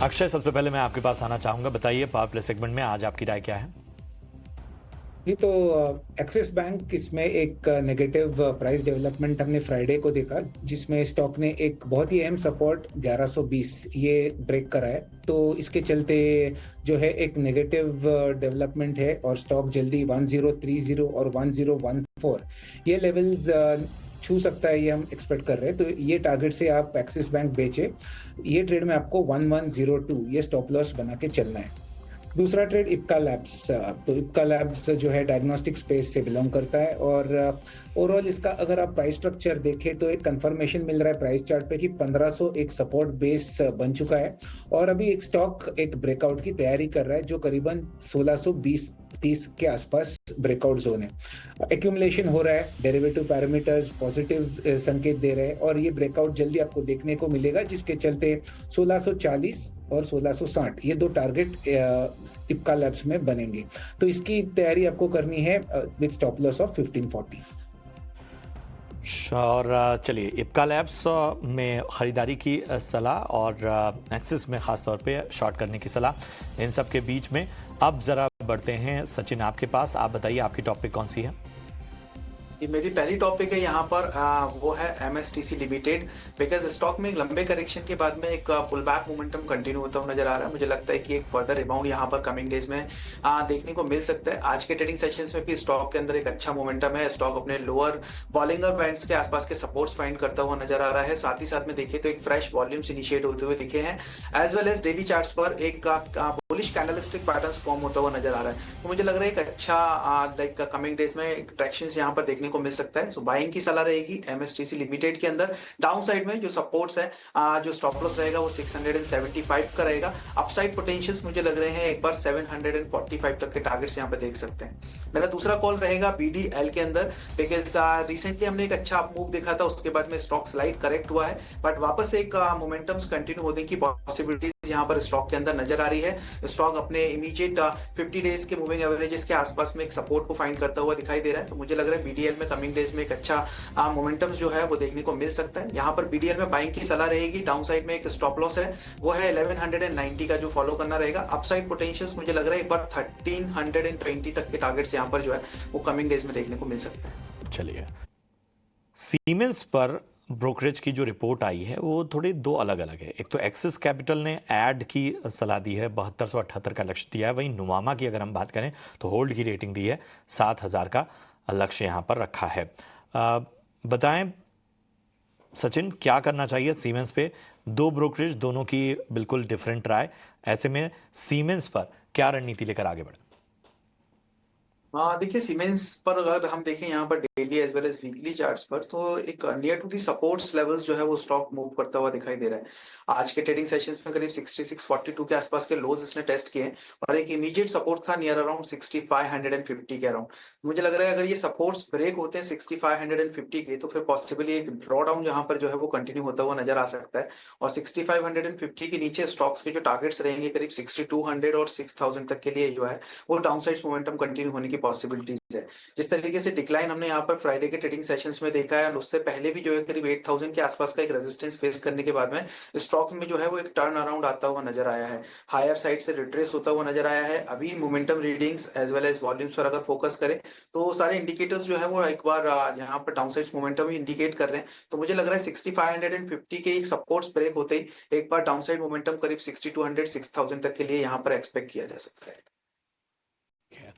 अक्षय, सबसे पहले मैं आपके पास आना चाहूंगा। बताइए, पावर प्ले सेगमेंट में आज आपकी राय क्या है? जी तो एक्सिस बैंक इसमें एक नेगेटिव प्राइस डेवलपमेंट हमने फ्राइडे को देखा, जिसमें स्टॉक ने एक बहुत ही अहम सपोर्ट 1120 ये ब्रेक करा है। तो इसके चलते जो है एक नेगेटिव डेवलपमेंट है और स्टॉक जल्दी 1030 और 1014 ये लेवल्स छू सकता है, ये हम एक्सपेक्ट कर रहे हैं। तो ये टारगेट से आप एक्सिस बैंक बेचे। ये ट्रेड में आपको 1102 ये स्टॉप लॉस बना के चलना है। दूसरा ट्रेड इप्का लैब्स। तो इप्का लैब्स जो है डायग्नोस्टिक स्पेस से बिलोंग करता है और ओवरऑल इसका अगर आप प्राइस स्ट्रक्चर देखें तो एक कंफर्मेशन मिल रहा है प्राइस चार्ट पे कि 1500 एक सपोर्ट बेस बन चुका है और अभी एक स्टॉक एक ब्रेकआउट की तैयारी कर रहा है जो करीबन 1620-30 के आसपास ब्रेकआउट जोन है। एक्यूमुलेशन हो रहा है, डेरिवेटिव पैरामीटर्स पॉजिटिव संकेत दे रहे हैं और ये ब्रेकआउट जल्दी आपको देखने को मिलेगा, जिसके चलते 1640 और 1660 ये दो टारगेट इप्का लैब्स में बनेंगे। तो इसकी तैयारी आपको करनी है विद स्टॉप लॉस ऑफ 1540। और चलिए, इप्का लैब्स में ख़रीदारी की सलाह और एक्सिस में ख़ास तौर पे शॉर्ट करने की सलाह, इन सब के बीच में अब ज़रा बढ़ते हैं सचिन आपके पास। आप बताइए, आपकी टॉपिक कौन सी है? ये मेरी पहली टॉपिक है यहाँ पर वो है एमएसटीसी लिमिटेड। बिकॉज स्टॉक में एक लंबे करेक्शन के बाद में एक पुल बैक मोमेंटम कंटिन्यू होता हुआ नजर आ रहा है। मुझे लगता है कि एक फर्दर रिबाउंड यहाँ पर कमिंग डेज में देखने को मिल सकता है। आज के ट्रेडिंग सेशंस में भी स्टॉक के अंदर एक अच्छा मोमेंटम है। स्टॉक अपने लोअर बॉलिंगर बैंड्स के आसपास के सपोर्ट्स फाइंड करता हुआ नजर आ रहा है। साथ ही साथ में देखिए तो एक फ्रेश वॉल्यूम्स इनिशिएट होते हुए दिखे हैं, as well as daily charts पर एक बुलिश कैंडलस्टिक पैटर्न्स फॉर्म होता हुआ नजर आ रहा है। तो मुझे लग रहा है एक अच्छा लाइक कमिंग डेज में ट्रैक्शंस यहाँ पर देखने को मिल सकता है। सो बाइंग की सलाह रहेगी एमएसटीसी लिमिटेड के अंदर। डाउन साइड में जो सपोर्ट्स है, जो स्टॉप लॉस रहेगा वो 675 का रहेगा। अपसाइड पोटेंशियल्स मुझे लग रहे हैं एक बार 745 तक के टारगेट्स यहाँ पे देख सकते हैं। मेरा दूसरा कॉल रहेगा बीडीएल के अंदर। बिकॉज रिसेंटली हमने एक अच्छा अप मूव देखा था, उसके बाद में स्टॉक स्लाइड करेक्ट हुआ है, बट वापस एक मोमेंटम्स कंटिन्यू होने की पॉसिबिलिटीज यहाँ पर स्टॉक के अंदर नजर आ रही है। स्टॉक अपने इमीडिएट 50 डेज के मूविंग एवरेजेस के आसपास में एक सपोर्ट को फाइंड करता हुआ दिखाई दे रहा है। तो मुझे लग रहा है बीडीएल में कमिंग डेज में एक अच्छा मोमेंटम जो है वो देखने को मिल सकता है। यहाँ पर बीडीएल में बाइंग की सलाह रहेगी। डाउन साइड में एक स्टॉप लॉस है, वो है 1190 का, जो फॉलो करना रहेगा। अपसाइड पोटेंशियल्स मुझे लग रहा है एक बार 1320 तक के टारगेट्स यहाँ पर जो है वो कमिंग डेज में देखने को मिल सकता है। चलिए, सीमेंस पर ब्रोकरेज की जो रिपोर्ट आई है वो थोड़ी दो अलग अलग है। एक तो एक्सिस कैपिटल ने ऐड की सलाह दी है, 7278 का लक्ष्य दिया है। वहीं नुमामा की अगर हम बात करें तो होल्ड की रेटिंग दी है, 7000 का लक्ष्य यहाँ पर रखा है। बताएं सचिन, क्या करना चाहिए सीमेंस पे? दो ब्रोकरेज, दोनों की बिल्कुल डिफरेंट राय। ऐसे में सीमेंस पर क्या रणनीति लेकर आगे बढ़े? हाँ देखिए, सीमेंस पर अगर हम देखें यहाँ पर daily as well as weekly charts पर, तो एक near to the supports levels जो है वो स्टॉक मूव करता हुआ दिखाई दे रहा है। आज के ट्रेडिंग सेशंस में करीब 6642 के आसपास के लोज इसने टेस्ट किए हैं और एक इमीडिएट सपोर्ट था नियर अराउंड 6550 के अराउंड। मुझे लग रहा है अगर ये सपोर्ट्स ब्रेक होते हैं 6550 के, तो फिर पॉसिबली एक ड्रॉ डाउन यहाँ पर जो है वो कंटिन्यू होता हुआ नजर आ सकता है। और 6550 के नीचे स्टॉक्स के जो टारगेट्स रहेंगे करीब 6200 और 6000 तक के लिए जो है वो डाउनसाइड मोमेंटम कंटिन्यू होने की पॉसिबिलिटीज है। जिस तरीके से डिक्लाइन हमने यहाँ पर फ्राइडे के ट्रेडिंग सेशंस में देखा है, और उससे पहले भी जो है करीब 8000 के आसपास का एक रेजिस्टेंस फेस करने के बाद में स्टॉक में जो है वो एक टर्न अराउंड आता हुआ नजर आया है। हायर साइड से रिट्रेस होता हुआ नजर आया है। अभी momentum readings as well as volumes पर अगर फोकस करें तो सारे इंडिकेटर्स जो है वो एक बार यहाँ पर डाउनसाइड मोमेंटम ही इंडिकेट कर रहे हैं। तो मुझे लग रहा है 6550 के एक सपोर्ट्स ब्रेक होते ही एक बार डाउनसाइड मोमेंटम करीब 6200 6000 तक के लिए यहाँ पर एक्सपेक्ट किया जा सकता है।